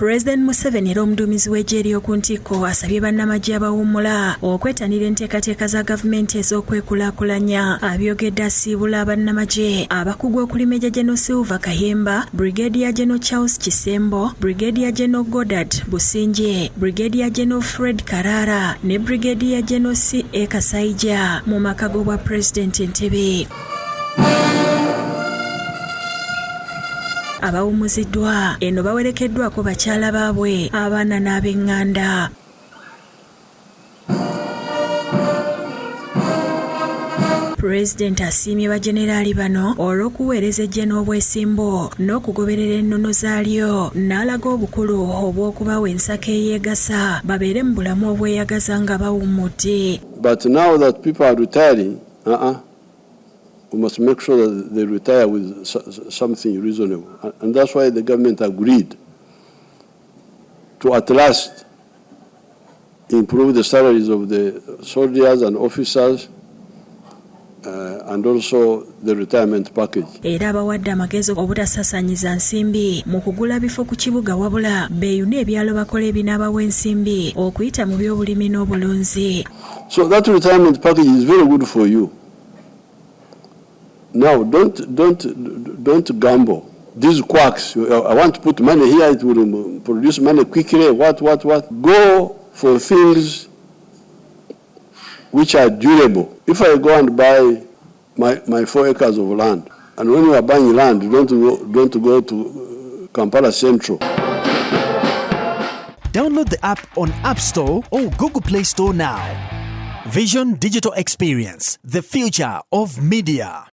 President Museveni era omuduumizi w'eggye ery'oku ntikko asabye bannamagye abawummula okwetanira enteekateeka za gavumenti ez'okwekulaakulanya. Abyogedde asiibula bannamagye abakugu okuli Major General Silver Kayemba, Brigadier General Charles Kisembo, Brigadier General Goddard Businje, Brigadier General Fred Karara ne Brigadier General C.A. Kasaija mu maka g'obwa President Entebbe. Abawummuziddwa eno bawerekeddwako bakyala baabwe abaana n'ab'eŋŋanda. President asiimye bajenerali bano olw'okuweereza eggye n'obwesimbo n'okugoberera ennono zaalyo n'alaga obukulu obw'okubawa ensako eyeegasa babeere mu bulamu obweyagaza nga bawummudde. But now that people are retiring, we must make sure that they retire with something reasonable. And that's why the government agreed to at last improve the salaries of the soldiers and officers and also the retirement package. Era abawadde amagezi obutasaasaanyiza nsimbi mu kugula bifo ku kibuga wabula beeyune ebyalo bakola ebinaabawa ensimbi okuyita mu by'obulimi n'obulunzi. So that retirement package is very good for you. Now, don't gamble. These quacks, I want to put money here, it will produce money quickly, what. Go for things which are durable. If I go and buy my 4 acres of land, and when you are buying land, don't go to Kampala Central. Download the app on App Store or Google Play Store now. Vision Digital Experience, the future of media.